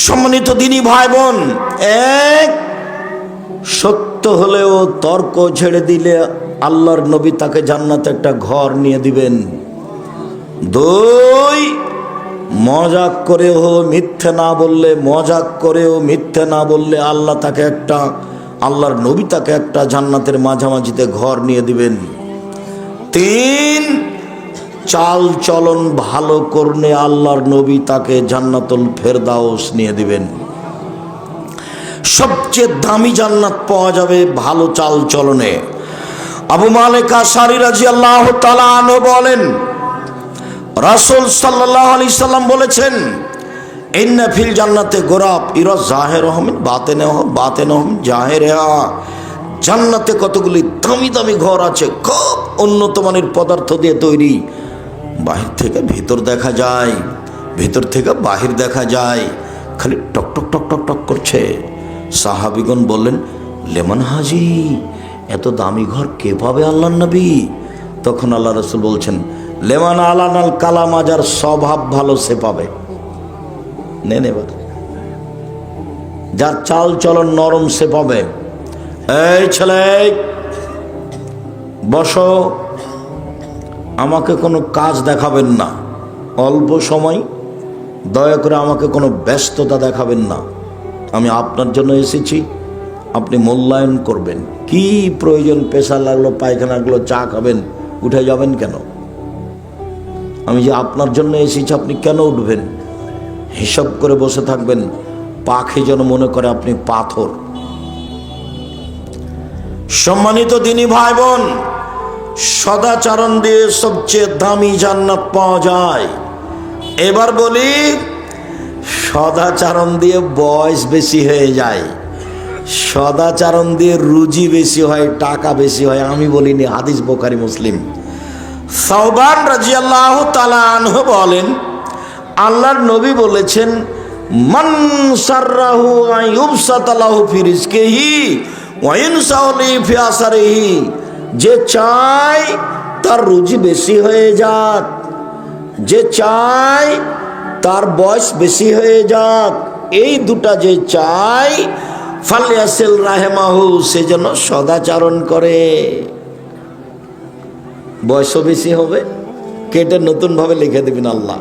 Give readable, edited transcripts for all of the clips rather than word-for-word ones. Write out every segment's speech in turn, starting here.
সম্মানিত দিনী ভাই বোন, এক, সত্য হলেও তর্ক ছেড়ে দিলে আল্লাহর নবী তাকে জান্নাতে একটা ঘর নিয়ে দিবেন। দুই, মজাক করেও মিথ্যে না বললে আল্লাহর নবী তাকে একটা জান্নাতের মাঝামাঝিতে ঘর নিয়ে দিবেন। তিন, চাল চলন ভালো করলে আল্লাহর নবী তাকে জান্নাতুল ফেরদাউস নিয়ে দিবেন। সবচেয়ে দামি জান্নাত পাওয়া যাবে ভালো চাল চলনে। আবু মালিক আশআরী রাদিয়াল্লাহু তাআলা আনহু বলেন, রাসূল সাল্লাল্লাহু আলাইহি সাল্লাম বলেছেন, ইন্না ফিল জান্নাতে গোরাব ইরা জাহিরুহু মিন বাতিনুহু মিন জাহিরিহা। জান্নাতে কতগুলি দামি দামি ঘর আছে, খুব উন্নত মানের পদার্থ দিয়ে তৈরি। বাহির থেকে ভিতর দেখা যায়, ভিতর থেকে বাহির দেখা যায়, খালি টক টক টক টক টক করছে। সাহাবীগণ বললেন, লেমন হাজি, এত দামি ঘর কে পাবে আল্লাহর নবী? তখন আল্লাহ রাসূল বলছেন, লেমান আলানাল কালাম, যার স্বভাব ভালো সে পাবে। নেন এবার, যার চাল চলন নরম সে পাবে। এই ছেলে, বসো, আমাকে কোনো কাজ দেখাবেন না, অল্প সময়, দয়া করে আমাকে কোনো ব্যস্ততা দেখাবেন না। আমি আপনার জন্য এসেছি, আপনি মূল্যায়ন করবেন। কি প্রয়োজন, পেশা লাগলো, পায়খানা লাগলো, চা খাবেন, উঠে যাবেন কেন? আমি যে আপনার জন্য এসেছি, আপনি কেন উঠবেন? হিসাব করে বসে থাকবেন, পাখি যেন মনে করে আপনি পাথর। সম্মানিত দিনী ভাই বোন, সদাচরণ দিয়ে সবচেয়ে দামি জান্নাত পাওয়া যায়। এবার বলি, সদাচরণ দিয়ে বয়স বেশি হয়ে যায়, সদাচরণ দিয়ে রুজি বেশি হয়, টাকা বেশি হয়। আমি বলিনি, হাদিস বুখারী মুসলিম। সাওবান রাদিয়াল্লাহু তাআলা আনহু বলেন, আল্লাহর নবী বলেছেন, মান সাররাহু আইয়ুবসাতা লাহু ফি রিজকিহি ওয়া ইনসাউ ফি আসারিহি। যে চায় তার রুজি বেশি হয়ে যাক, যে চায় তার বয়স বেশি হয়ে যাক, এই দুটা যে চায়, ফালিয়াসিল রাহিমাহু, সে যেন সদাচরণ করে। বয়সও বেশি হবে, কেটে নতুনভাবে লিখে দেবেন আল্লাহ।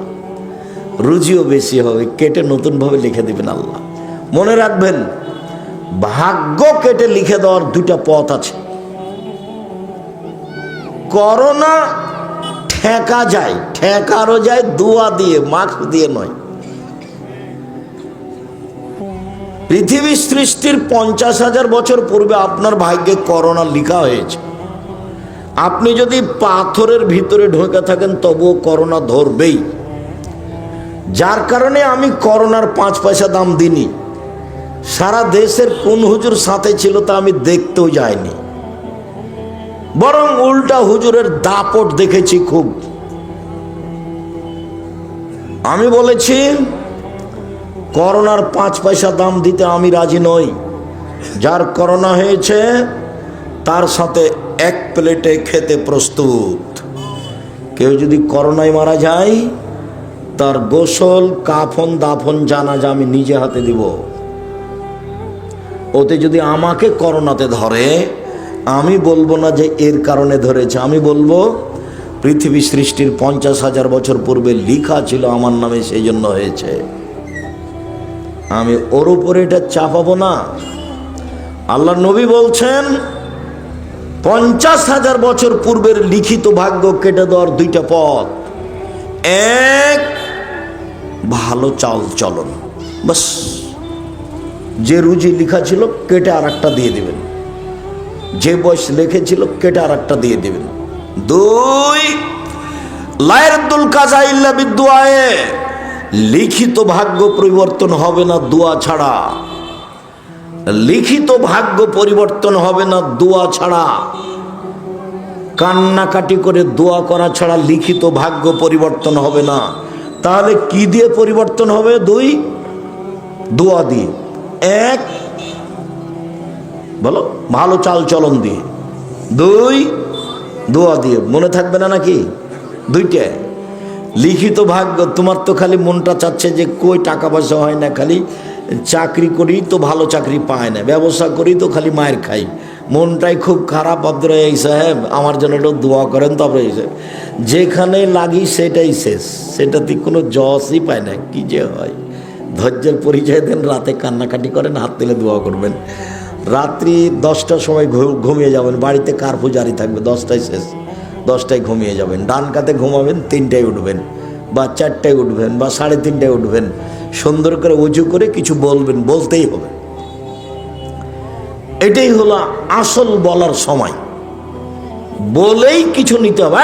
রুজিও বেশি হবে, কেটে নতুনভাবে লিখে দেবেন আল্লাহ। মনে রাখবেন, ভাগ্য কেটে লিখে দেওয়ার দুটা পথ আছে। করোনা ঠেকা যায়, ঠেকারও যায় দোয়া দিয়ে, মাস্ক দিয়ে নয়। পৃথিবী সৃষ্টির 50,000 বছর পূর্বে আপনার ভাগ্যে করোনা লিখা হয়েছে। আপনি যদি পাথরের ভিতরে ঢুকে থাকেন তবুও করোনা ধরবেই। যার কারণে আমি করোনার 5 পয়সা দাম দিইনি। সারা দেশের কোন হুজুর সাথে ছিল তা আমি দেখতেও যাইনি, বরং উল্টা হুজুরের দাপট দেখেছি খুব। আমি বলেছি, করোনার 5 পয়সা দাম দিতে আমি রাজি নই। যার করোনা হয়েছে তার সাথে এক প্লেটে খেতে প্রস্তুত। কেউ যদি করোনায় মারা যায়, তার গোসল, কাফন, দাফন, জানাজা আমি নিজে হাতে দিব। ওতে যদি আমাকে করোনাতে ধরে, আমি বলবো না যে এর কারণে ধরেছে, আমি বলবো পৃথিবী সৃষ্টির 50,000 বছর পূর্বে লিখা ছিল আমার নামে, সেই জন্য হয়েছে। আমি ওর উপরে এটা চাপাবো না। আল্লাহ নবী বলছেন, 50,000 বছর পূর্বের লিখিত ভাগ্য কেটে দেওয়ার দুইটা পথ। এক, ভালো চাল চলন, বাস। যে রুজি লিখা ছিল কেটে আর একটা দিয়ে দিবেন, যে বয়স লিখেছিল কেটে আর একটা দিয়ে দিবেন। দুই, লায়রদুল কাজা ইল্লা বিদুআয়ে, লিখিত ভাগ্য পরিবর্তন হবে না দোয়া ছাড়া। লিখিত ভাগ্য পরিবর্তন হবে না দোয়া ছাড়া। কান্নাকাটি করে দোয়া করা ছাড়া লিখিত ভাগ্য পরিবর্তন হবে না। তাহলে কি দিয়ে পরিবর্তন হবে? দুই, দোয়া দিয়ে। এক, বলো, ভালো চাল চলন দিয়ে। দুই, দোয়া দিয়ে। মনে থাকবে না নাকি? দুইটা। লিখিত ভাগ্য। তোমার তো খালি মনটা চাচ্ছে যে কই টাকা পয়সা হয় না, খালি চাকরি করি তো ভালো চাকরি পায় না, ব্যবসা করি তো খালি মায়ের খাই, মনটাই খুব খারাপ। আব্দুর রাজ্জাক সাহেব আমার জন্য একটু দোয়া করেন। তবে যেখানে লাগি সেটাই শেষ, সেটাতে কোনো জসই পায় না। কি যে হয়, ধৈর্যের পরিচয় দেন, রাতে কান্নাকাটি করেন, হাত তুলে দোয়া করবেন। রাত্রি 10টার সময় ঘুমিয়ে যাবেন, বাড়িতে কারফিউ জারি থাকবে, 10টায় শেষ, 10টায় ঘুমিয়ে যাবেন। ডান কাতে ঘুমাবেন, 3টায় উঠবেন বা 4টায় উঠবেন বা 3:30টায় উঠবেন। সুন্দর করে উজু করে কিছু বলবেন, বলতেই হবে। এটাই হলো আসল বলার সময়, বলেই কিছু নিতে হবে।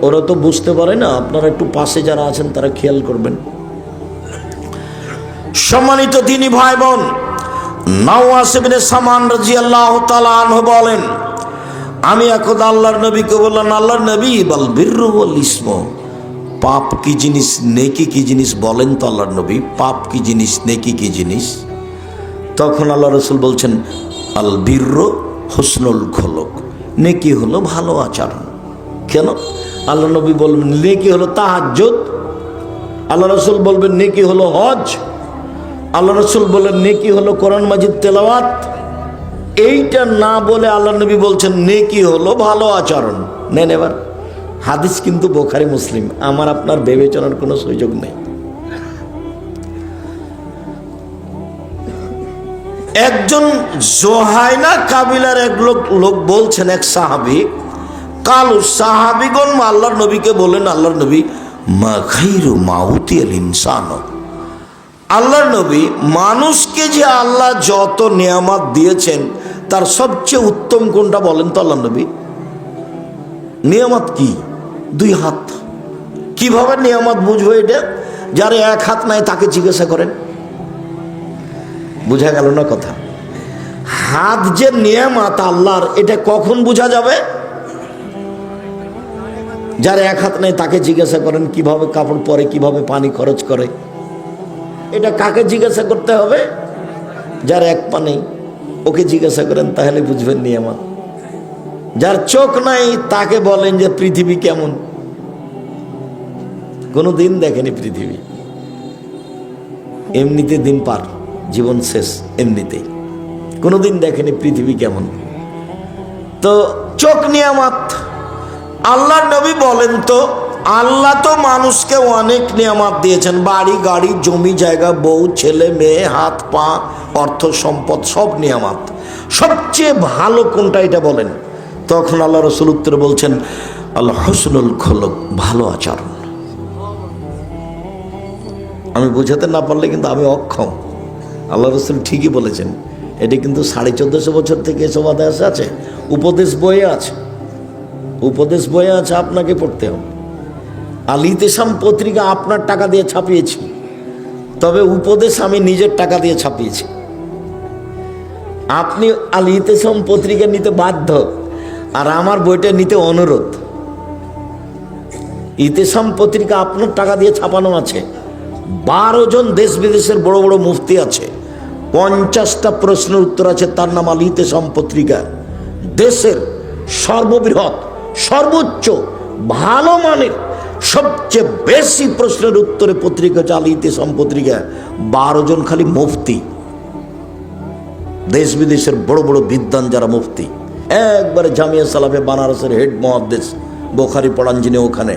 ওরা তো বুঝতে পারে না, আপনারা একটু পাশে যারা আছেন তারা খেয়াল করবেন। সম্মানিত দিনী ভাই বোন, নাওয়াস ইবনে সামান রাদিয়াল্লাহু তাআলা আনহু বলেন, আমি একদা আল্লাহর নবীকে বললাম, আল্লাহর নবী, বল বিররু ওয়াল ইসমু, পাপ কি জিনিস, নেকি কি জিনিস বলেন তো আল্লাহর নবী, পাপ কি জিনিস, নেকি কি জিনিস? তখন আল্লাহ রাসূল বলছেন, আল বিররু হুসনুল খুলুক, নেকি হলো ভালো আচরণ। কেন? আল্লাহ নবী বলবেন নেকি হলো তাহাজ্জুদ, আল্লাহ রাসূল বলবেন নেকি হলো হজ, আল্লাহ রাসূল বলেন নেকি হলো কোরআন মাজিদ তেলাওয়াত। এইটা না বলে আল্লাহ নবী বলছেন নেকি হলো ভালো আচরণ। নেন এবার হাদিস কিন্তু বুখারী মুসলিম, আমার আপনার বিবেচনার কোনো সুযোগ নেই। একজন জোহাইনা কাবিলার এক লোক বলছেন, এক সাহাবী, কালু সাহাবীগণ আল্লাহর নবীকে বলেন, আল্লাহর নবী, মা খাইরু মাউতিয়াল ইনসান, আল্লাহর নবী, মানুষকে যে আল্লাহ যত নিয়ামত দিয়েছেন তার সবচেয়ে উত্তম কোনটা বলেন তো আল্লাহর নবী? নিয়ামত কি? 2 হাত। কিভাবে নিয়ামত বুঝবো এটা? যার 1 হাত নাই তাকে জিজ্ঞাসা করেন। বুঝা গেল না কথা? হাত যে নিয়ামত আল্লাহর, এটা কখন বোঝা যাবে? যার 1 হাত নাই তাকে জিজ্ঞাসা করেন কিভাবে কাপড় পরে, কিভাবে পানি খরচ করে। এটা কাকে জিজ্ঞাসা করতে হবে? যার 1 পা নেই ওকে জিজ্ঞাসা করেন, তাহলে বুঝবেন নিয়ামত। যার চোখ নাই তাকে বলেন যে পৃথিবী কেমন, কোনো দিন দেখেনি পৃথিবী, এমনিতে দিন পার, জীবন শেষ এমনিতেই, কোনো দিন দেখেনি পৃথিবী কেমন। তো চোখ নিয়ামত। আল্লাহর নবী বলেন, তো আল্লাহ তো মানুষকে অনেক নিয়ামত দিয়েছেন, বাড়ি গাড়ি জমি জায়গা বউ ছেলে মেয়ে হাত পা অর্থ সম্পদ সব নিয়ামত, সবচেয়ে ভালো কোনটা এটা বলেন? তখন আল্লাহ রাসূল উত্তরে বলছেন, আল হুসনুল খুলুক, ভালো আচরণ। আমি বুঝাতে না পারলে কিন্তু আমি অক্ষম। আল্লাহ রাসূল ঠিকই বলেছেন। এটি কিন্তু 1450 বছর থেকে এসব আদেশ আছে, উপদেশ বইয়ে আছে, উপদেশ বইয়ে আছে, আপনাকে পড়তে হবে। আল ইতিসাম পত্রিকা আপনার টাকা দিয়ে ছাপিয়েছি, তবে উপদেশ আমি নিজের টাকা দিয়ে ছাপিয়েছি। আপনি আল ইতিসাম পত্রিকা নিতে বাধ্য, আর আমার বইটা নিতে অনুরোধ। ইতিসাম পত্রিকা আপনার টাকা দিয়ে ছাপানো আছে, 12 জন দেশ বিদেশের বড় বড় মুফতি আছে, 50টা প্রশ্নের উত্তর আছে, তার নাম আল ইতিসাম পত্রিকা। দেশের সর্ববৃহৎ সর্বোচ্চ ভালো মানের সবচেয়ে বেশি প্রশ্নের উত্তরে পত্রিকা হচ্ছে আল ইতিসাম পত্রিকা। 12 জন খালি মুফতি, দেশ বিদেশের বড় বড় বিদ্বান যারা মুফতি, একবারে জামিয়া সালাফে বানারসের হেড মুহাদ্দিস, বুখারী পড়ান যিনি ওখানে,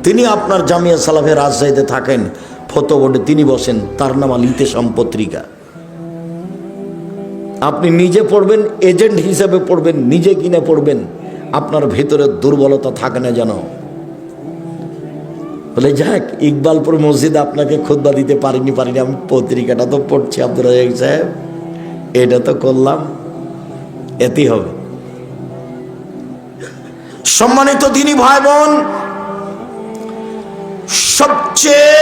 তিনি আপনার জামিয়া সালাফে রাজশাহীতে থাকেন, ফতোয়া বোর্ডে তিনি বসেন, তার নাম আল ইতিসাম পত্রিকা। আপনি নিজে পড়বেন, এজেন্ট হিসেবে পড়বেন, নিজে কিনে পড়বেন, আপনার ভেতরে দুর্বলতা থাকে না যেন। বলে যাক, ইকবালপুর মসজিদে আপনাকে খুতবা দিতে পারিনি, আমি পত্রিকাটা তো পড়ছি আব্দুর রাজ্জাক সাহেব, এটা তো করলাম, এতেই হবে। সম্মানিত দিনী ভাই বোন, সবচেয়ে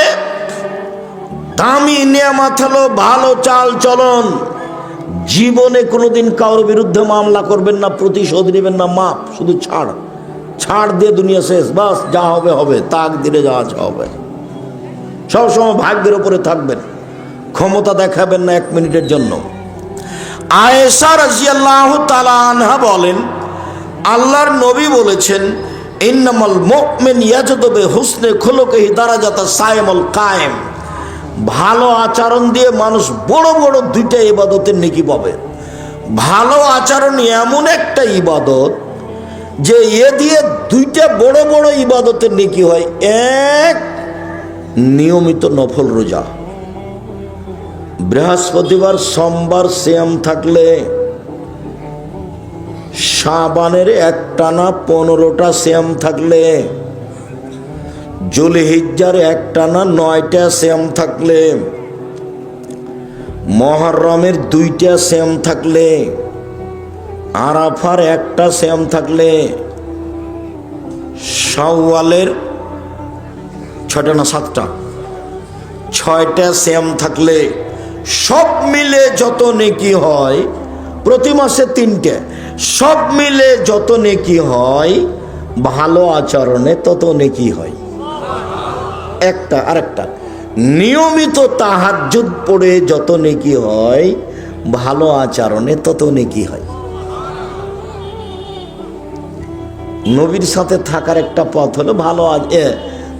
দামি নিয়ামত হলো ভালো চাল চলন। জীবনে কোনোদিন কারোর বিরুদ্ধে মামলা করবেন না, প্রতিশোধ নেবেন না, মাপ, শুধু ছাড় দিয়ে দুনিয়া শেষ, বাস যা হবে হবে, তাকদিরে যা আছে হবে। সবসময় ভাগ্যের উপরে থাকবেন, ক্ষমতা দেখাবেন না 1 মিনিটের জন্য। আয়েশা রাদিয়াল্লাহু তাআলা আনহা বলেন, আল্লাহর নবী বলেছেন, ইন্নামাল মুমিন ইয়াজদু বিহুসনি খুলুকিহি দারাজাতা সাইমুল কায়েম। ভালো আচরণ দিয়ে মানুষ বড় বড় দুইটা ইবাদতের নেকি পাবে। ভালো আচরণ এমন একটা ইবাদত যে এ দিয়ে দুইটা বড় বড় ইবাদতের নেকি হয়। এক, নিয়মিত নফল রোজা, বৃহস্পতিবার সোমবার সিয়াম থাকলে শাবানের একটানা 15টা সিয়াম থাকলে, জুলহিজ্জার একটানা 9টা সিয়াম থাকলে, মুহররমের 2টা সিয়াম থাকলে, আরাফার একটা সিয়াম থাকলে, শাওয়ালের 6টা না 7টা 6টা সিয়াম থাকলে, সব মিলে যত নেকি হয়, প্রতি মাসে 3টে, সব মিলে যত নেকি হয়, ভালো আচরণে তত নেকি হয়। একটা আরেকটা, নিয়মিত তাহাজ্জুদ পড়ে যত নেকি হয়, ভালো আচরণে তত নেকি হয়। নবীর সাথে থাকার একটা পথ হলো ভালো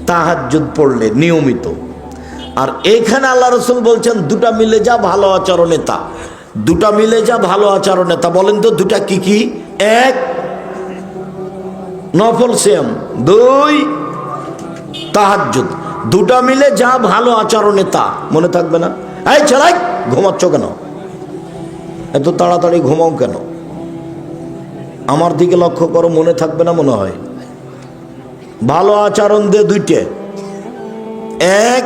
তাহাজ্জুদ পড়লে নিয়মিত। আর এইখানে আল্লাহ রসুল বলছেন দুটা মিলে যা ভালো আচরণে তা, দুটা মিলে যা ভালো আচরণে তা। বলেন তো দুটা কি কি? এক, নফল সিয়াম, 2, তাহাজ্জুদ। দুটা মিলে যা ভালো আচরণে তা। মনে থাকবে না? এই ছেলাই, ঘুমাচ্ছ কেন? এত তাড়াতাড়ি ঘুমাও কেন? আমার দিকে লক্ষ্য করো, মনে থাকবে না মনে হয়? ভালো আচরণ দিয়ে 2টে, এক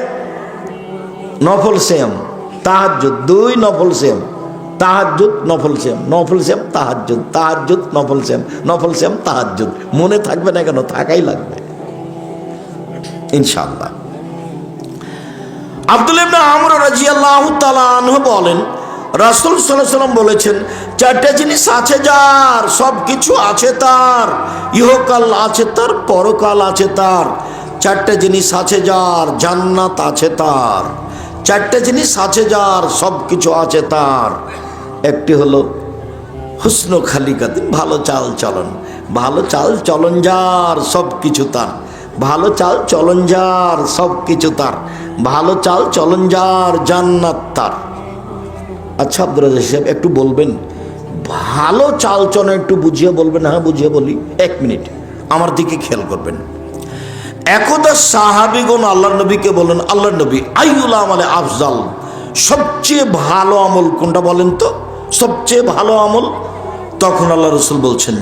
নফল সিয়াম তাহাজ্জুদ, 2 নফল সিয়াম তাহাজ্জুদ নফল সিয়াম, নফল সিয়াম তাহাজ্জুদ, তাহাজ্জুদ নফল সিয়াম, নফল সিয়াম তাহাজ্জুদ। মনে থাকবে না কেন? থাকাই লাগবে ইনশাআল্লাহ। আব্দুল্লাহ ইবনে আমর রাদিয়াল্লাহু তাআলা আনহু বলেন, রাসূল সাল্লাল্লাহু আলাইহি ওয়াসাল্লাম বলেছেন, 4টা জিনিস আছে যার, সব কিছু আছে তার, ইহকাল আছে তার, পরকাল আছে তার। 4টা জিনিস আছে যার, জান্নাত আছে তার। 4টা জিনিস আছে যার, সব কিছু আছে তার। একটি হলো হুসনু খালিকাতিন, ভালো চাল চলন। ভালো চাল চলন যার, সব কিছু তার। ভালো চাল চলন যার, সব কিছু তার। ভালো চাল চলন যার, জান্নাত তার। আচ্ছা আব্দুর রাজ্জাক সাহেব একটু বলবেন, ভালো চাল চলন একটু বুঝিয়ে বলবেন? হ্যাঁ বুঝিয়ে বলি, 1 মিনিট আমার দিকে খেয়াল করবেন। একদা সাহাবীগণ আল্লাহর নবীকে বলেন, আল্লাহর নবী, আইয়ুল আমালে আফজাল, সবচেয়ে ভালো আমল কোনটা বলেন তো, সবচেয়ে ভালো আমল? তখন আল্লাহ রাসূল বলছেন,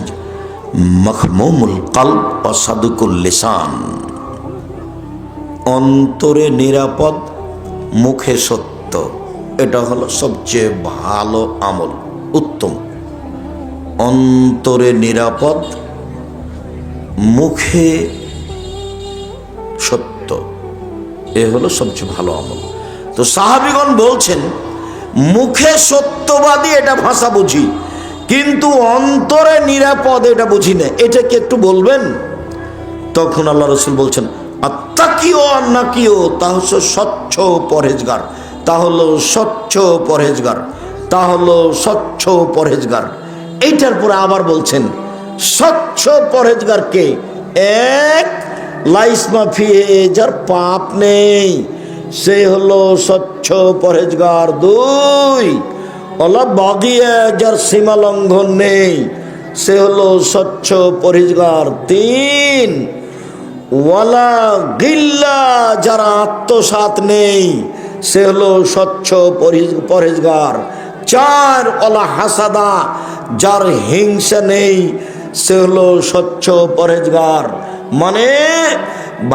মাখমুমুল কলব ওয়া সাদুকুল লিসান, অন্তরে নিরাপদ, মুখে সত্য। এটা হলো সবচেয়ে ভালো আমল, উত্তম। অন্তরে নিরাপদ, মুখে সত্য, এ হলো সবচেয়ে ভালো আমল। তো সাহাবীগণ বলছেন, মুখে সত্যবাদী এটা ভাষা বুঝি, কিন্তু অন্তরে নিরাপদ এটা বুঝি না, এটা কি একটু বলবেন? তখন আল্লাহ রাসূল বলছেন, আত্তাকিও আন্নাকিও, তা হচ্ছে স্বচ্ছ পরহেজগার, তা হলো স্বচ্ছ পরহেজগার, তা হলো স্বচ্ছ পরহেজগার। এইটার পরে আবার বলছেন, স্বচ্ছ পরহেজগারকে, এক, লাইস মাফিয়ে, যার পাপ নেই, সে হলো স্বচ্ছ পরহেজগার। 2, ওলা বাগিয়া, যার সীমা লঙ্ঘন নেই, সে হলো স্বচ্ছ পরহেজগার। 3, ওয়ালা গিল্লা, যার আত্মসাৎ নেই, সে হলো স্বচ্ছ পরহেজগার। 4, ওলা হাসাদা, যার হিংসা নেই, সে হলো স্বচ্ছ পরহেজগার। মানে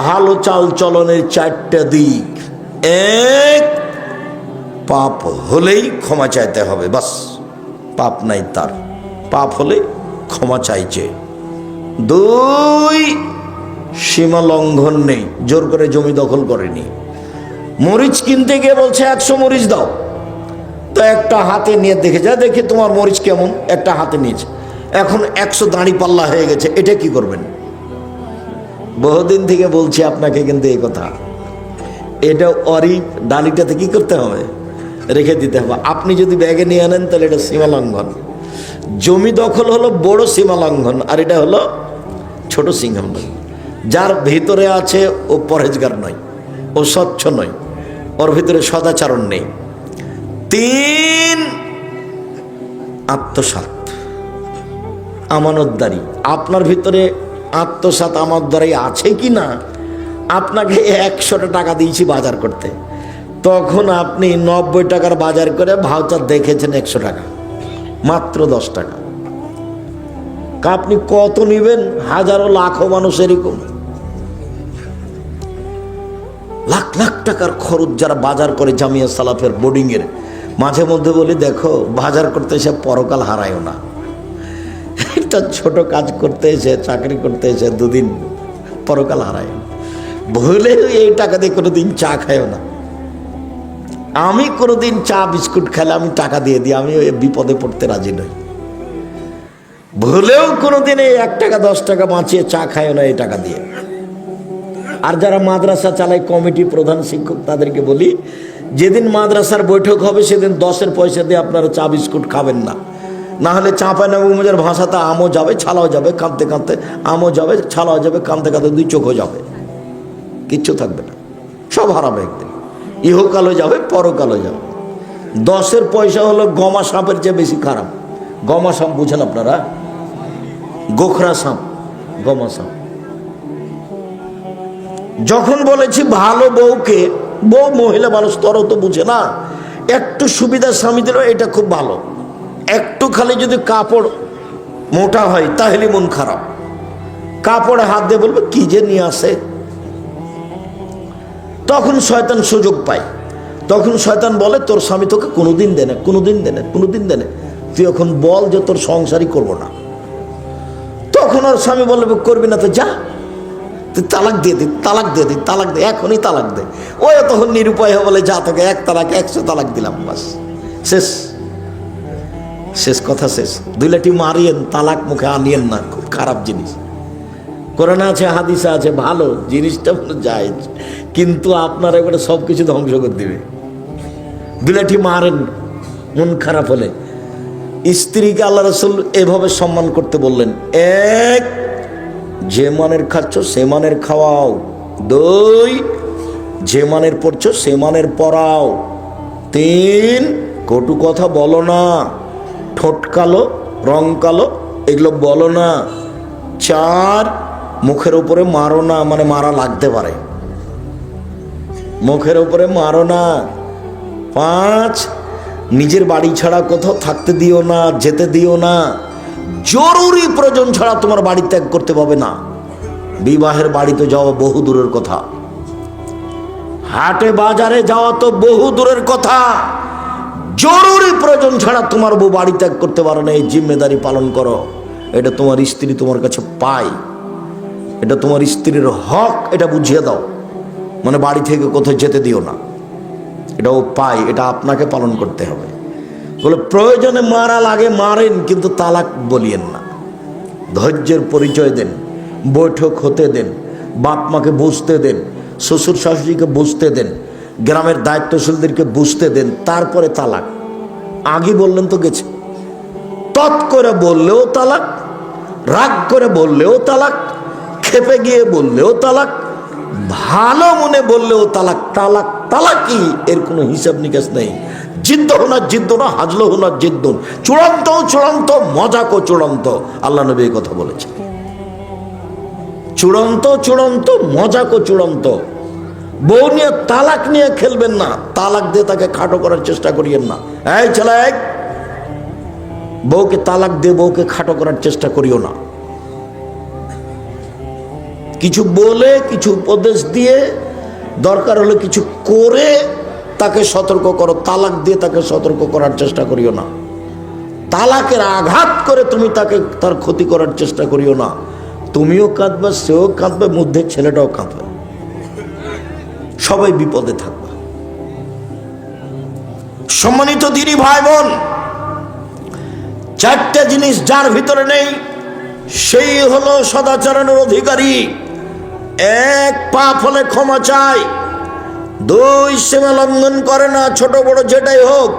ভালো চাল চলনের 4টা দিক। 1, পাপ হলেই ক্ষমা চাইতে হবে, বাস, পাপ নাই তার, পাপ হলে ক্ষমা চাইছে। 2, সীমা লঙ্ঘন নেই, জোর করে জমি দখল করেনি। মরিচ কিনতে গিয়ে বলছে 100 মরিচ দাও, তো একটা হাতে নিয়ে দেখে যা, দেখে তোমার মরিচ কেমন, একটা হাতে নিয়েছে, এখন 100 দাঁড়ি পাল্লা হয়ে গেছে, এটা কি করবেন? বহুদিন থেকে বলছি আপনাকে, কিন্তু এই কথা, এটা অরি ডালিটাতে কি করতে হবে? রেখে দিতে হবে। আপনি যদি ব্যাগে নিয়ে আনেন তাহলে এটা সীমা লঙ্ঘন। জমি দখল হলো বড় সীমা লঙ্ঘন, আর এটা হলো ছোট সীমা লঙ্ঘন। যার ভিতরে আছে ও পরহেজগার নয়, ও স্বচ্ছ নয়, ওর ভিতরে সদাচরণ নেই। 3, আত্মসাৎ, আমানতদারি। আপনার ভিতরে আত্মসাৎ আমানতদারি আছে কি না? আপনাকে 100 টাকা দিয়েছি বাজার করতে, তখন আপনি 90 টাকার বাজার করে ভাউচার দেখেছেন 100 টাকা, মাত্র 10 টাকা। আপনি কত নেবেন? হাজারো লাখো মানুষ এরকম, লাখ লাখ টাকার খরচ যারা বাজার করে জামিয়া সালাফের বোর্ডিংয়ের। মাঝে মধ্যে বলি, দেখো বাজার করতে এসে পরকাল হারায়ও না। একটা ছোট কাজ করতে এসে, চাকরি করতে এসে 2 দিন পরকাল হারায় না। ভুলে এই টাকা দিয়ে কোনোদিন চা খায়ও না। আমি কোনোদিন চা বিস্কুট খেলে আমি টাকা দিয়ে দিই, আমি ওই বিপদে পড়তে রাজি নই। ভুলেও কোনোদিন এই 1 টাকা 10 টাকা বাঁচিয়ে চা খায়ও না এই টাকা দিয়ে। আর যারা মাদ্রাসা চালায়, কমিটি, প্রধান শিক্ষক, তাদেরকে বলি, যেদিন মাদ্রাসার বৈঠক হবে সেদিন 10-এর পয়সা দিয়ে আপনারা চা বিস্কুট খাবেন না। না হলে চাঁপাইনবাবগঞ্জের ভাষাতে আমও যাবে, ছালাও যাবে, কাঁদতে কাঁদতে আমও যাবে, ছালাও যাবে, কাঁদতে কাঁদতে 2 চোখও যাবে, কিচ্ছু থাকবে না, সব হারাবে একদিন। ইহকালও যাবে, পরকালও যাবে। 10-এর পয়সা হলো গমা সাপের চেয়ে বেশি খারাপ। গমা সাপ বুঝেন আপনারা? গোখরা সাপ, গমা সাপ। যখন বলেছি ভালো বউকে, বউ মহিলা মানুষ তরও তো বুঝে না, একটু সুবিধা স্বামী দিল, এটা খুব ভালো। একটু খালি যদি কাপড় মোটা হয় তাহলে মন খারাপ। কাপড়ে হাত দিয়ে বলবে কি যে নিয়ে আসে, তখন শয়তান সুযোগ পায়। তখন শয়তান বলে, তোর স্বামী তোকে কোনোদিন দেয় না, কোনোদিন দেয় না, কোনোদিন দেয় না, তুই এখন বল যে তোর সংসারই করবো না। তখন ওর স্বামী বলবে, করবি না তো যা, তুই তালাক দিয়ে দি, তালাক দিয়ে দি, তালাক দে, এখনই তালাক দে। ওই তখন নিরুপায় বলে, যা তোকে 1 তালাক 100 তালাক দিলাম, বাস শেষ, শেষ কথা শেষ। 2 লাঠি মারিয়েন, তালাক মুখে আনিয়েন না, খুব খারাপ জিনিস। কোরআনে আছে, হাদিসে আছে, ভালো জিনিসটা জায়েজ, কিন্তু আপনার এবারে সব কিছু ধ্বংস করে দিবে। 2 লাঠি মারেন মন খারাপ হলে। স্ত্রীকে আল্লাহ রাসূল এভাবে সম্মান করতে বললেন, 1, যে মানের খাচ্ছ সে মানের খাওয়াও। 2, যে মানের পড়ছো সে মানের পড়াও। 3, কটু কথা বলো না, ঠোঁট কালো, রং কালো, এগুলো বলো না। 4, মুখের উপরে মারো না, মানে মারা লাগতে পারে, মুখের উপরে মারো না। 5, নিজের বাড়ি ছাড়া কোথাও থাকতে দিও না, যেতে দিও না। জরুরি প্রয়োজন ছাড়া তোমার বাড়ি ত্যাগ করতে পাবে না। বিবাহের বাড়িতে যাওয়া বহু দূরের কথা, হাটে বাজারে যাওয়া তো বহু দূরের কথা। জরুরি প্রয়োজন ছাড়া তোমার বউ বাড়ি ত্যাগ করতে পারে না। এই জিম্মেদারি পালন করো। এটা তোমার স্ত্রী তোমার কাছে পায়, এটা তোমার স্ত্রীর হক, এটা বুঝিয়ে দাও। মানে বাড়ি থেকে কোথাও যেতে দিও না, এটাও পায়, এটা আপনাকে পালন করতে হবে। বলে প্রয়োজনে মারা লাগে মারেন, কিন্তু তালাক বলিয়েন না। ধৈর্যের পরিচয় দেন, বৈঠক হতে দেন, বাপ মাকে বুঝতে দেন, শ্বশুর শাশুড়িকে বুঝতে দেন, গ্রামের দায়িত্বশীলদেরকে বুঝতে দেন, তারপরে তালাক। আগে বললেন তো গেছে। তৎ করে বললেও তালাক, রাগ করে বললেও তালাক, খেপে গিয়ে বললেও তালাক, ভালো মনে বললেও তালাক। তালাক তালাকই, এর কোনো হিসাব নিকাশ নেই। জিদ্দ হোনা জিদ্দ না, হাজলো হোনা জিদ্দুন, চূড়ান্ত চূড়ান্ত, মজাকো চূড়ান্ত। আল্লাহ নবী এই কথা বলেছেন, চূড়ান্ত চূড়ান্ত, মজাকো চূড়ান্ত। বউ নিয়ে তালাক নিয়ে খেলবেন না, তালাক দিয়ে তাকে খাটো করার চেষ্টা করিয়েন না। এই ছেলে, বউকে তালাক দিয়ে বউকে খাটো করার চেষ্টা করিও না। কিছু বলে, কিছু উপদেশ দিয়ে, দরকার হলে কিছু করে তাকে সতর্ক করো। তালাক দিয়ে তাকে সতর্ক করার চেষ্টা করিও না। তালাকের আঘাত করে তুমি তাকে, তার ক্ষতি করার চেষ্টা করিও না। তুমিও কাঁদবে, সেও কাঁদবে, মধ্যে ছেলেটাও কাঁদবে, সবাই বিপদে থাকবে। সম্মানিত দিনী ভাই বোন, 4টে জিনিস যার ভিতরে নেই সেই হলো সদাচরণের অধিকারী। 1, পাপ হলে ক্ষমা চায়। 2, সীমা লঙ্ঘন করে না, ছোট বড় যেটাই হোক।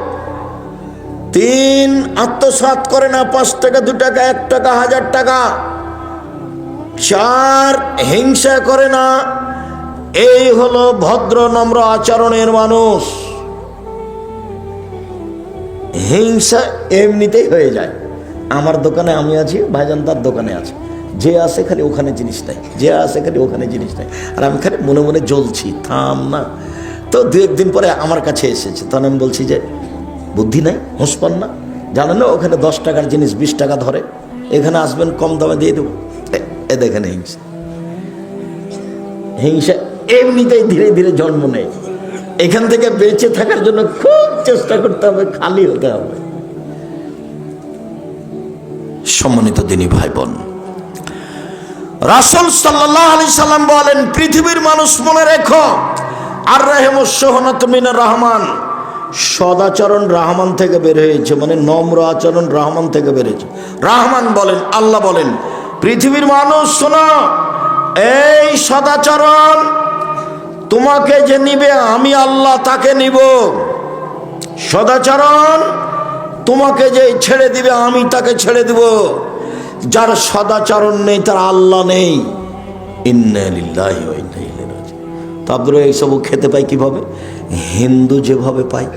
3 আত্মসাৎ করে না 5 টাকা 2 টাকা 1 টাকা 1000 টাকা। 4 হিংসা করে না। এই হলো ভদ্র নম্র আচরণের মানুষ। হিংসা এমনিতেই হয়ে যায়। আমার দোকানে আমি আছি, ভাইজান তার দোকানে আছে, যে আছে খালি ওখানে জিনিস নাই, যে আছে খালি ওখানে জিনিস নাই, আর আমি খালি মনে মনে জ্বলছি, থাম না। তো 2-1 দিন পরে আমার কাছে এসেছে, তখন আমি বলছি যে বুদ্ধি নাই, হুঁশ পান না, জানেন না ওখানে 10 টাকার জিনিস 20 টাকা ধরে, এখানে আসবেন কম দামে দিয়ে দেবো। এ দেখেন হিংসা। হিংসা এমনিতেই ধীরে ধীরে জন্ম নেয়। এখান থেকে বেঁচে থাকার জন্য খুব চেষ্টা করতে হবে, খালি হতে হবে। সম্মানিত দিনী ভাই বোন, রাসূল সাল্লাল্লাহু আলাইহি সাল্লাম বলেন, পৃথিবীর মানুষ মনে রেখো, আর রাহমুস সুহনাতু মিনার রহমান, সদাচরণ রহমান থেকে বের হয়েছে, মানে নম্র আচরণ রহমান থেকে বের হয়েছে। রহমান বলেন, আল্লাহ বলেন, পৃথিবীর মানুষ শোনো, এই সদাচরণ তোমাকে যে নিবে আমি আল্লাহ তাকে নিব। সদাচরণ তোমাকে যে ছেড়ে দিবে আমি তাকে ছেড়ে দিব। যার সদাচরণ নেই তার আল্লাহ নেই। ইন্না লিল্লাহি ওয়া ইন্না ইলাইহি রাজিউন। তো আপনারা এইসব খেতে পাই কিভাবে? হিন্দু যেভাবে পায়।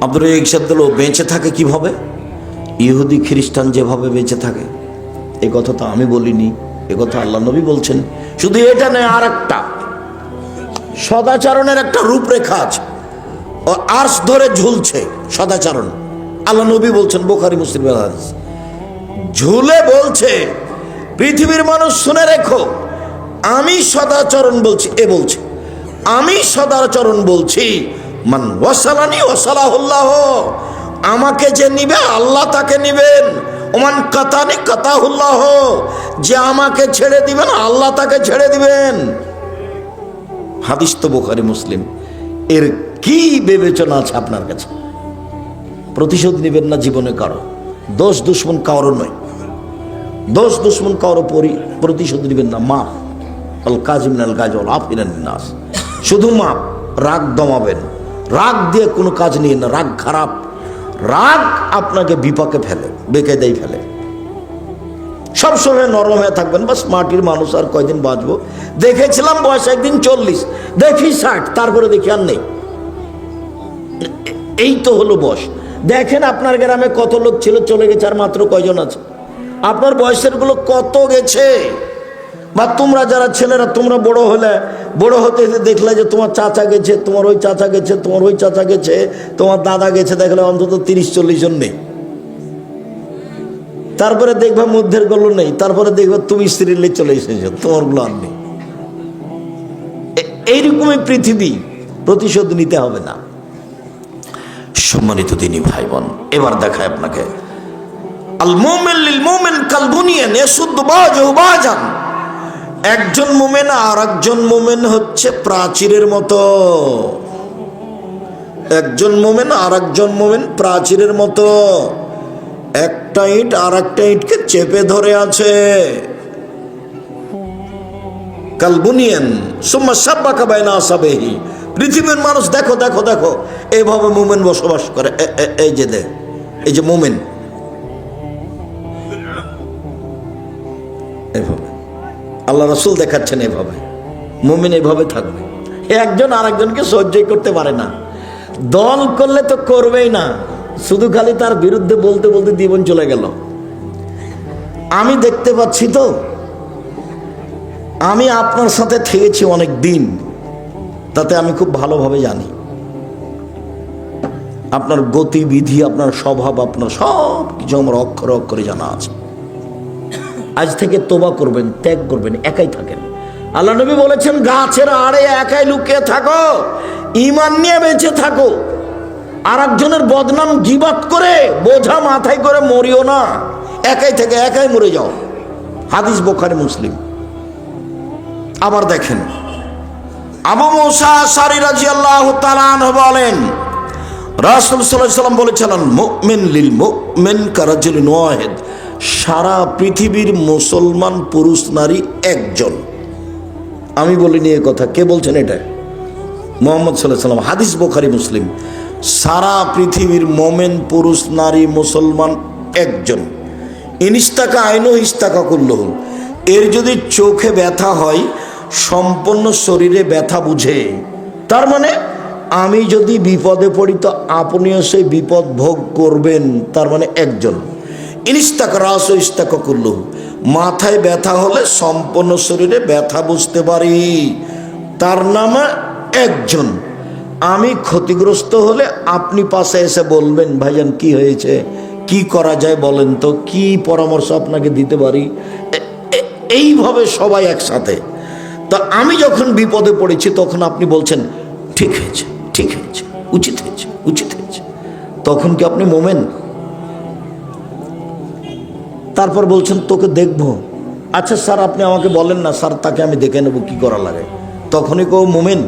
আপনারা এই শব্দগুলো বেঁচে থাকে কিভাবে? ইহুদি খ্রিস্টান যেভাবে বেঁচে থাকে। এই কথা তো আমি বলিনি, এ কথা আল্লাহ নবী বলছেন। শুধু এটা নয়, আর একটা সদাচরণের একটা রূপরেখা আছে, ও আরশ ধরে ঝুলছে সদাচরণ। আল্লাহ নবী বলছেন, বুখারী মুসলিমের হাদিস, ঝুলে বলছে, পৃথিবীর মানুষ শুনে রেখো, আমি সদাচরণ বলছি। এ বলছে, আমি সদাচরণ বলছি, মান ওয়াসালানি ওয়াসালাহুল্লাহ, আমাকে যে নিবে আল্লাহ তাকে নিবেন। ওমান কাতানি কাতাহুল্লাহ, যে আমাকে ছেড়ে দিবেন আল্লাহ তাকে ছেড়ে দিবেন। হাদিস তো বুখারী মুসলিম। এর কি বিবেচনা আছে আপনার কাছে? প্রতিশোধ নেবেন না জীবনে কারো, দোষ দুশ্মন কারো নয়, দোষ দুশ্মন কারো প্রতিশোধ নেবেন না। মাফ, আল কাজিমিনাল গায়জ ওয়াল আফিনান নাস, শুধু মাপ। রাগ দমাবেন, রাগ দিয়ে কোনো কাজ নিয়ে না, রাগ খারাপ। রাগ আপনাকে বিপাকে ফেলে, বেকায়দায় ফেলে। সবসময় নরম হয়ে থাকবেন, বাস মাটির মানুষ, আর কয়দিন বাঁচবো। দেখেছিলাম বয়স একদিন 40, দেখি 60, তারপরে দেখি আর নেই। এই তো হলো বয়স। দেখেন আপনার গ্রামে কত লোক ছিল, চলে গেছে, আর মাত্র কয়জন আছে? আপনার বয়সের গুলো কত গেছে? বা তোমরা যারা ছেলেরা, তোমরা বড় হলে, বড় হতে হতে দেখলে যে তোমার চাচা গেছে, তোমার ওই চাচা গেছে, তোমার ওই চাচা গেছে, তোমার দাদা গেছে, দেখলে অন্তত 30-40 জন নেই। তারপরে দেখবা মধ্যের গুলো নেই, তারপরে দেখবা তুমি স্ত্রীর লেগে চলে এসেছো, তোমার গুলো আর নেই। এইরকমই পৃথিবী, প্রতিশোধ নিতে হবে না। সম্মানিত দিনী ভাই বোন, এবার দেখায় আপনাকে, আল মুমিন লিল মুমিন কাল বুনিয়ান ইয়াসুদ্দু বাযুহু বাযান। একজন মুমিন আর একজন মুমিন হচ্ছে প্রাচীরের মতো। একজন মুমিন আর একজন মুমিন প্রাচীরের মতো। একটা ইট আর একটা ইটকে চেপে ধরে আছে। কাল বুনিয়ান সুম্মা শাব্বাকা বাইনা আসাবিহি। পৃথিবীর মানুষ দেখো দেখো দেখো, এইভাবে মুমিন বসবাস করে। এই যে দেখ, এই যে মুমিন, এভাবে আল্লাহ রাসূল দেখাচ্ছেন, এভাবে মুমিন এভাবে থাকবে। একজন আরেকজনকে সহ্যই করতে পারে না। দল করলে তো করবেই না, শুধু খালি তার বিরুদ্ধে বলতে বলতে জীবন চলে গেল। আমি দেখতে পাচ্ছি তো, আমি আপনার সাথে থেকেছি অনেক দিন, তাতে আমি খুব ভালোভাবে জানি আপনার গতিবিধি, আপনার স্বভাব, আপনার সব কিছু আমার অক্ষরে অক্ষরে জানা আছে। আজ থেকে তোবা করবেন, ত্যাগ করবেন, একাই থাকেন। আল্লাহ নবী বলেছেন, গাছের আড়ে একাই লুকিয়ে থাকো, ঈমান নিয়ে বেঁচে থাকো। আর একজনের বদনাম গীবত করে বোঝা মাথায় করে মরিও না, একাই থেকে একাই মরে যাও। হাদিস বুখারী মুসলিম। আবার দেখেন, আবু মুসা আশআরী রাদিয়াল্লাহু তাআলা আনহু বলেন, রাসূল সাল্লাল্লাহু আলাইহি ওয়াসাল্লাম বলেছিলেন, মুমিন লিল মুমিন কারাজুলিন ওয়াহিদ। সারা পৃথিবীর মুসলমান পুরুষ নারী একজন। আমি বলিনি এ কথা, কে বলছেন এটা? মুহাম্মদ সাল্লাল্লাহু আলাইহি ওয়াসাল্লাম। হাদিস বুখারী মুসলিম। সারা পৃথিবীর মোমেন পুরুষ নারী মুসলমান একজন, ইনিস্তাকা আইনো ইস্তাকা করল, এর যদি চোখে ব্যথা হয় সম্পূর্ণ শরীরে ব্যথা বুঝে। তার মানে আমি যদি বিপদে পড়ি তো আপনিও সেই বিপদ ভোগ করবেন, তার মানে একজন। ইনিস্তাকা রাস ইস্তাকা করল, মাথায় ব্যথা হলে সম্পূর্ণ শরীরে ব্যথা বুঝতে পারি, তার নামে একজন। আমি ক্ষতিগ্রস্ত হলে আপনি পাশে এসে বলবেন ভাইজান কি হয়েছে, কি করা যায় বলেন তো, কি পরামর্শ আপনাকে দিতে পারি, এইভাবে সবাই একসাথে। তা আমি যখন বিপদে পড়েছি তখন আপনি বলছেন ঠিক হয়েছে, ঠিক হয়েছে, উচিত হয়েছে, উচিত হয়েছে, তখন কি আপনি মোমেন? তারপর বলছেন তোকে দেখবো, আচ্ছা স্যার আপনি আমাকে বলেন না স্যার, তাকে আমি দেখে নেবো কি করা লাগে, তখনই কেউ মোমেন?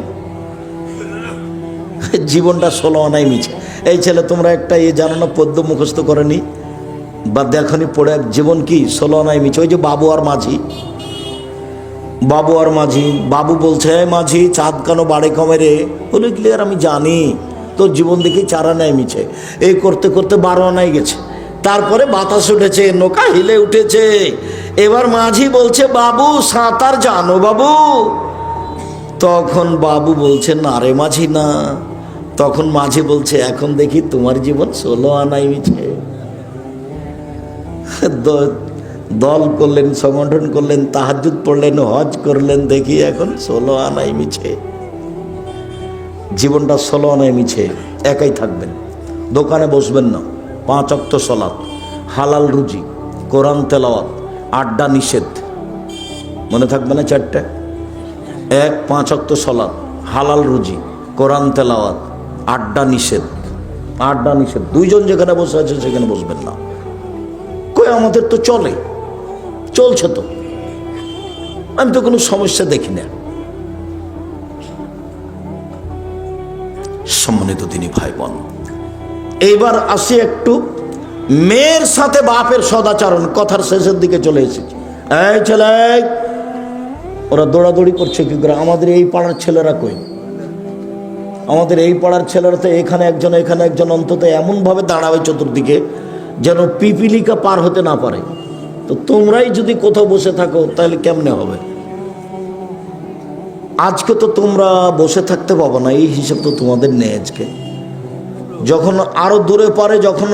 জীবনটা 16 আনাই মিছে। এই ছেলে তোমরা একটা জানো না, পদ্য মুখস্থ করেনি বা দেখনি পড়ে, জীবন কি 16 আনাই মিছে। ওই যে বাবু আর মাঝি, বাবু আর মাঝি, বাবু বলছে মাঝি চাঁদ কেন বাড়ে কমে রে, বলে ক্লিয়ার আমি জানি তোর জীবন দেখি 4 আনাই মিছে। এই করতে করতে 12 আনাই গেছে, তারপরে বাতাস উঠেছে, নৌকা হিলে উঠেছে। এবার মাঝি বলছে বাবু সাঁতার জানো বাবু? তখন বাবু বলছে না রে মাঝি না। তখন মাঝি বলছে এখন দেখি তোমার জীবন 16 আনাই মিছে। দল করলেন, সংগঠন করলেন, তাহাজ্জুদ পড়লেন, হজ করলেন, দেখি এখন 16 আনাই মিছে। জীবনটা 16 আনাই মিছে। একাই থাকবেন, দোকানে বসবেন না, 5 ওয়াক্ত সালাত, হালাল রুজি, কোরআন তেলাওয়াত, আড্ডা নিষেধ, মনে থাকবে না 4টা? 1 5 ওয়াক্ত সালাত, হালাল রুজি, কোরআন তেলাওয়াত, আড্ডা নিষেধ। আড্ডা নিষেধ, 2 জন যেখানে বসে আছে সেখানে বসবেন না। কই আমাদের তো চলে, চলছে তো, আমি তো কোনো সমস্যা দেখি না। সম্মানিত দিনী ভাই বোন, এইবার আসি একটু মেয়ের সাথে বাপের সদাচরণ, কথার শেষের দিকে চলে এসেছি। এই ছেলে, ওরা দৌড়াদৌড়ি করছে কি করে? আমাদের এই পাড়ার ছেলেরা কই? আমাদের এই পাড়ার ছেলেরা তো এখানে একজন এখানে একজন, অন্তত এমনভাবে দাঁড়াবে চতুর্দিকে যেন পিপিলিকা পার হতে না পারে। তো তোমরাই যদি কোথাও বসে থাকো তাহলে কেমনে হবে? আজকে তো তোমরা বসে থাকতে পাবো না, এই হিসাব তো তোমাদের নেই। আজকে যখন আরো দূরে পারে যখন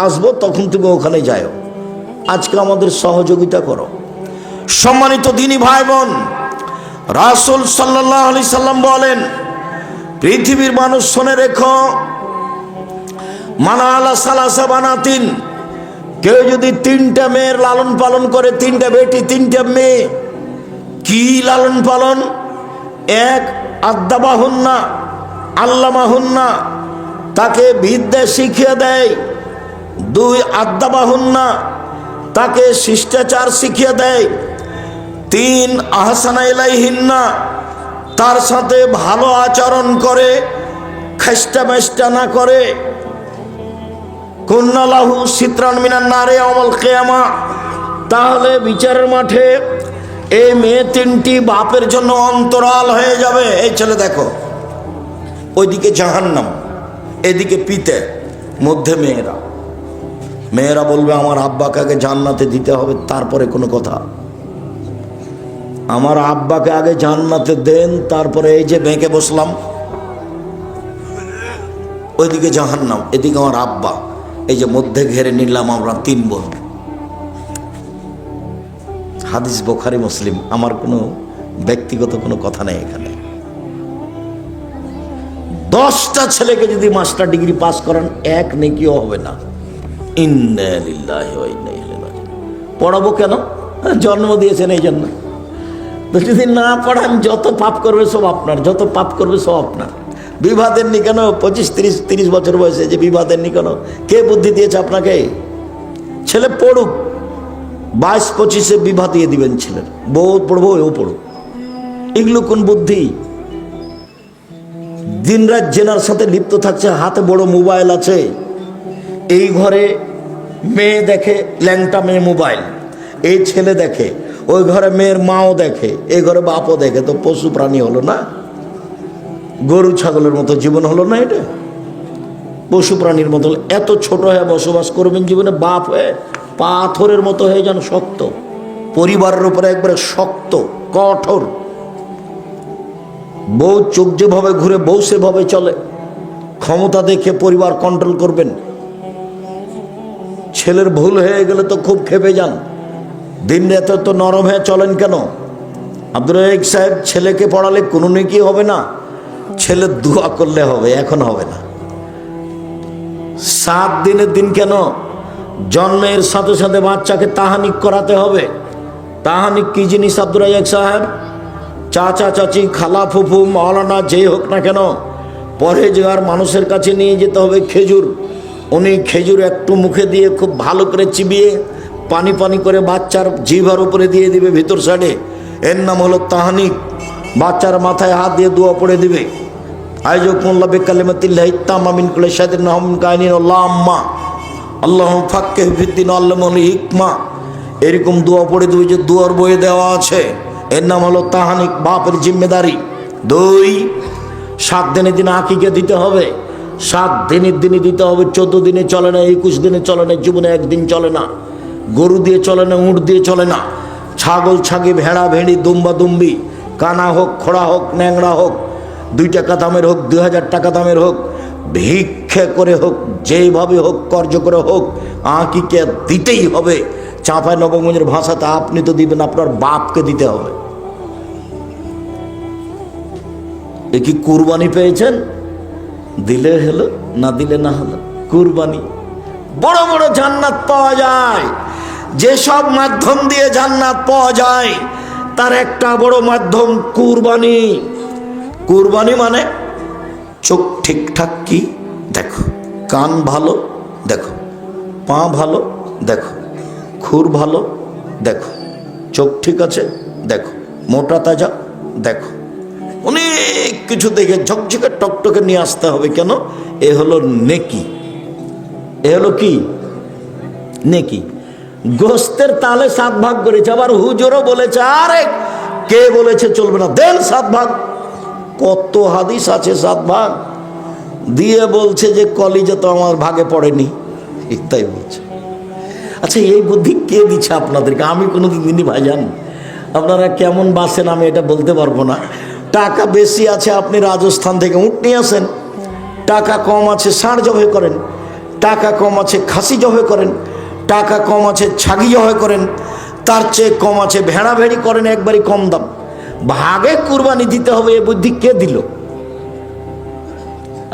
আসবো তখন তুমি ওখানে যাও। আজকে আমাদের সহযোগিতা করো। সম্মানিত দিনী ভাই বোন, রাসূল সাল্লাল্লাহু আলাইহি সাল্লাম বলেন, পৃথিবীর মানুষ শুনে রেখো, মানা আলা সালাসা বানাতিন, কেউ যদি 3টা মেয়ের লালন পালন করে, 3টা বেটি 3টা মেয়ে, কি লালন পালন? 1 আদ্দাবাহুন্না আল্লামাহুন্না, তাকে বিদ্যা শিখিয়ে দেয়। 2 আদ্দাবাহুন্না, তাকে শিষ্টাচার শিখিয়ে দেয়। 3 আহসানা ইলাইহিন্না, তার সাথে ভালো আচরণ করে, খেষ্টা মেষ্টা না করে। কুন্না লাহু সিতরান মিনান নারে ইয়াউমাল কিয়ামা, তাহলে বিচারের মাঠে এই মেয়ে 3টি বাপের জন্য অন্তরাল হয়ে যাবে। এই ছেলে দেখো, ওইদিকে জাহান্নাম, এদিকে পিতে, মধ্যে মেয়েরা। মেয়েরা বলবে আমার আব্বাকে আগে জান্নাতে দিতে হবে, তারপরে কোনো কথা। আমার আব্বাকে আগে জান্নাতে দেন, তারপরে এই যে বেঁকে বসলাম, ওইদিকে জাহান্নাম, এদিকে আমার আব্বা, এই যে মধ্যে ঘেরে নিলাম আমরা 3 বোন। হাদিস বুখারী মুসলিম, আমার কোনো ব্যক্তিগত কোনো কথা নেই এখানে। 10টা ছেলেকে যদি মাস্টার ডিগ্রি পাস করান, 1 নেকিও হবে না। ইন্না লিল্লাহি ওয়া ইন্না ইলাইহি রাজিউন। পড়াবো কেন? জন্ম দিয়েছেন এই জন্য। তো যদি না পড়ান, যত পাপ করবে সব আপনার, যত পাপ করবে সব আপনার। বিবাহ দেননি কেন? 25-30 বছর বয়সে যে বিবাহ দেননি কেন? কে বুদ্ধি দিয়েছে আপনাকে? ছেলে পড়ুক, 22-25-এ বিবাহ দিয়ে দিবেন ছেলের। বউ পড়বো, এও পড়ুক, এগুলো কোন বুদ্ধি? দিনরাত জেনার সাথে লিপ্ত থাকছে, হাতে বড় মোবাইল আছে, এই ঘরে মেয়ে দেখে, ল্যাংটা মেয়ে মোবাইল, এই ছেলে দেখে, ওই ঘরে মেয়ের মাও দেখে, এই ঘরে বাপও দেখে। তো পশু প্রাণী হলো না? গরু ছাগলের মতো জীবন হলো না এটা? পশু প্রাণীর মতো এত ছোট হয়ে বসবাস করবেন জীবনে, বাপ হয়ে পাথরের মতো হয়ে যান শক্ত, পরিবারের উপরে একবারে শক্ত কঠোর। বউ চোখ যেভাবে ঘুরে বউ সেভাবে চলে, ক্ষমতা দেখে পরিবার কন্ট্রোল করবেন। ছেলের ভুল হয়ে গেলে তো খুব খেপে যান, দিন রাতে তো নরম হয়ে চলেন কেন? আব্দুর রাজ্জাক সাহেব, ছেলেকে পড়ালে কোনো নেকি হবে না, ছেলে দোয়া করলে হবে, এখন হবে না। 7 দিনের দিন কেন? জন্মের সাথে সাথে বাচ্চাকে তাহানিক করাতে হবে। তাহানিক কি জিনিস আব্দুর রাজ্জাক সাহেব? চাচা চাচি, খালা ফুফু, মাওলানা যেই হোক না কেন, পরহেজগার মানুষের কাছে নিয়ে যেতে হবে খেজুর। উনি খেজুর একটু মুখে দিয়ে খুব ভালো করে চিবিয়ে পানি পানি করে বাচ্চার জিভার উপরে দিয়ে দিবে ভিতর সাইডে, এর নাম হলো তাহানিক। বাচ্চার মাথায় হাত দিয়ে দোয়া পড়ে দিবে, আইজুকুমুল্লাহ বিকালিমাতিল্লাহি তাম্মা মিন কুল্লি শাইতানিন ওয়া কাইনিন আল্লাহুম্মা আল্লাহুম্মা ফাক্কিহু ফিদ্দীন আল্লামহুল হিকমা, এরকম দোয়া পড়ে দিবে, যে দোয়ার বইয়ে দেওয়া আছে, এর নাম হলো তাহানিক, বাপের জিম্মেদারি। 2, 7 দিনের দিন আকিকা দিতে হবে। 7 দিনের দিনই দিতে হবে, 14 দিনে চলে না, 21 দিনে চলে না, জীবনে একদিন চলে না। গরু দিয়ে চলে না, উঁট দিয়ে চলে না, ছাগল ছাগি, ভেড়া ভেড়ি, দুম্বা দুম্বি, কানা হোক, খোড়া হোক, ন্যাংরা হোক, 2 টাকা দামের হোক, 2000 টাকা দামের হোক, ভিক্ষে করে হোক, যেভাবে হোক, কর্য করে হোক, আকিকা দিতেই হবে। চাঁপাই নবগঞ্জের ভাষাতে আপনি তো দিবেন, আপনার বাপকে দিতে হবে। এ কি কুরবানি পেয়েছেন? দিলে হলো, না দিলে না হলো। কুরবানি বড় বড় জান্নাত পাওয়া যায়, যেসব মাধ্যম দিয়ে জান্নাত পাওয়া যায় তার একটা বড় মাধ্যম কুরবানি। কুরবানি মানে চোখ ঠিকঠাক কি দেখো, কান ভালো দেখো, পা ভালো দেখো, খুর ভালো দেখো, চোখ ঠিক আছে দেখো, মোটা তাজা দেখো, অনেক কিছু দেখে ঝকঝকে টকটকে নিয়ে আসতে হবে। কেন? এ হলো নেকি। এ হলো কি? নেকি। গোস্তের তালে 7 ভাগ করেছে, আবার হুজুরও বলেছে, আরে কে বলেছে চলবে না, দেন 7 ভাগ। কত হাদিস আছে 7 ভাগ দিয়ে, বলছে যে কলিজা তো আমার ভাগে পড়েনি, তাই বলছে। আচ্ছা, এই বুদ্ধি কে দিচ্ছে আপনাদেরকে? আমি কোনোদিন দিনই ভাইজান, আপনারা কেমন বাসেন আমি এটা বলতে পারবো না। টাকা বেশি আছে, আপনি রাজস্থান থেকে উট নিয়ে আসেন, টাকা কম আছে ষাঁড় জবাই করেন, টাকা কম আছে খাসি জবাই করেন, টাকা কম আছে ছাগি জবাই করেন, তার চেয়ে কম আছে ভেড়া ভেড়ি করেন, একবারই কম দাম। ভাগে কুরবানি দিতে হবে, এ বুদ্ধি কে দিল?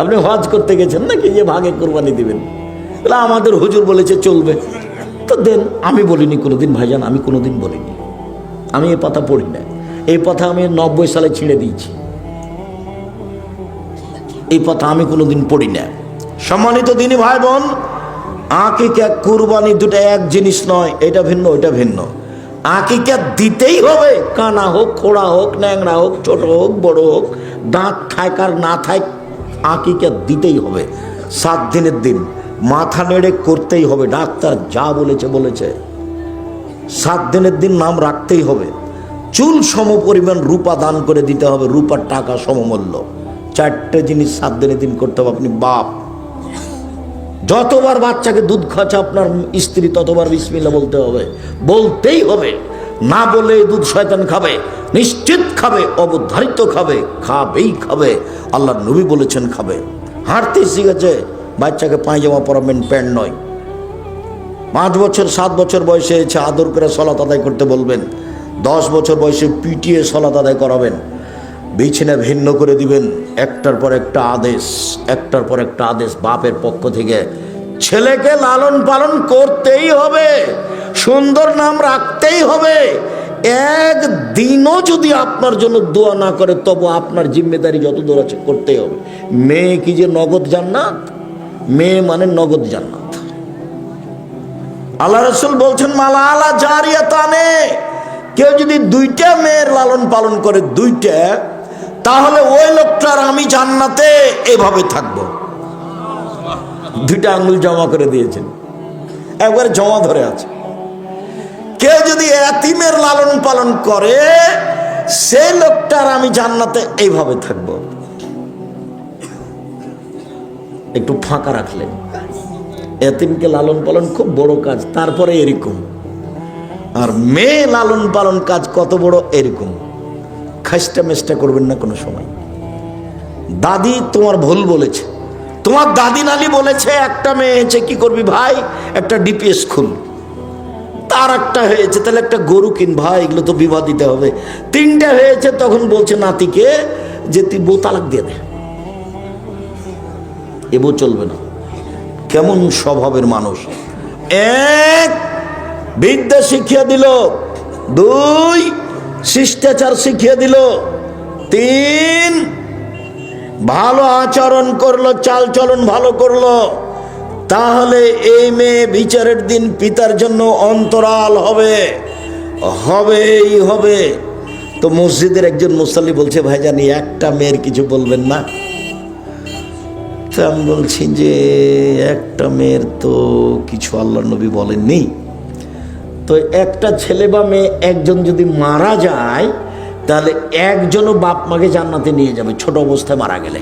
আপনি হজ করতে গেছেন নাকি যে ভাগে কুরবানি দিবেন? আমাদের হুজুর বলেছে চলবে, তো দেন। আমি বলিনি কোনোদিন ভাইজান, আমি কোনোদিন বলিনি, আমি এ কথা পড়ি না। এই কথা আমি 90 সালে ছিঁড়ে দিয়েছি, এই কথা আমি কোনোদিন পড়ি না। সম্মানিত দিনী ভাই বোন, আকিকা কুরবানি দুটো এক জিনিস নয়, এটা ভিন্ন ওইটা ভিন্ন। আকিকা দিতেই হবে, কানা হোক, খোড়া হোক, ন্যাংরা হোক, ছোট হোক, বড় হোক, দাঁত থাক আর না থাক, আকিকা দিতেই হবে। 7 দিনের দিন মাথা নেড়ে করতেই হবে, ডাক্তার যা বলেছে বলেছে। 7 দিনের দিন নাম রাখতেই হবে। চুল সম পরিমাণ রূপা দান করে দিতে হবে, রূপার টাকা সমমূল্য। 4টে জিনিস 7 দিনের দিন করতে হবে। আপনি বাপ, যতবার বাচ্চাকে দুধ খাচ্ছে আপনার স্ত্রী, ততবার বিসমিল্লাহ বলতে হবে, বলতেই হবে। না বলে দুধ শয়তান খাবে, নিশ্চিত খাবে, অবধারিত খাবে, খাবেই খাবে। আল্লাহর নবী বলেছেন খাবে। হাঁটতে শিখেছে, বাচ্চাকে পায়জামা পরাবেন, প্যান্ট নয়। 5 বছর 7 বছর বয়সে এসে আদর করে সলাত আদায় করতে বলবেন। 10 বছর বয়সে পিটিয়ে সলাত আদায় করাবেন। বিছানা ভিন্ন করে দিবেন। একটার পর একটা আদেশ, একটার পর একটা আদেশ বাপের পক্ষ থেকে। ছেলেকে লালন পালন করতেই হবে, সুন্দর নাম রাখতেই হবে। একদিনও যদি আপনার জন্য দোয়া না করে, তবু আপনার জিম্মেদারি যত দূর আছে করতেই হবে। মেয়ে কি যে নগদ জান্নাত? মেয়ে মানে নগদ জান্নাত। আল্লাহ রাসূল বলছেন, মালা আলা জারিয়াতানে, কেউ যদি 2টা মেয়ের লালন পালন করে, 2টা, তাহলে ওই লোকটার আমি জান্নাতে এভাবে থাকবো। 2টা আঙ্গুল জমা করে দিয়েছেন, একবার জমা ধরে আছে। কেউ যদি এতিমের লালন পালন করে, সেই লোকটার আমি জান্নাতে এইভাবে থাকবো। একটু ফাঁকা রাখলেন। এতিমকে লালন পালন খুব বড় কাজ, তারপরে এরকম। আর মেয়ে লালন পালন কাজ কত বড়, এরকম। খাস্টা মেস্টা করবেন না কোনো সময়। দাদি তোমার ভুল বলেছে, তোমার দাদি নানি বলেছে একটা মেয়ে হয়েছে, কি করবি ভাই, একটা ডিপিএস খুল। তার একটা হয়েছে, তাহলে একটা গরু কিন ভাই, এগুলো তো বিবাহ দিতে হবে। তিনটা হয়েছে, তখন বলছে নাতিকে যে তুই বউ তালাক দিয়ে দে। এবো চলবে না। কেমন স্বভাবের মানুষ! এক, বিদ্যা শিখিয়ে দিল। দুই, শিষ্টাচার শিখিয়ে দিল। তিন, ভালো আচরণ করলো, চাল চলন ভালো করলো। তাহলে এই মেয়ে বিচারের দিন পিতার জন্য অন্তরাল হবে, হবেই হবে। তো মসজিদের একজন মুসাল্লি বলছে, ভাইজানি একটা মেয়ের কিছু বলবেন না? আমি বলছি যে একটা মেয়ের তো কিছু আল্লাহর নবী বলেননি। তো একটা ছেলে বা মেয়ে একজন যদি মারা যায়, তাহলে একজনও বাপ মাকে জান্নাতে নিয়ে যাবে ছোট অবস্থায় মারা গেলে।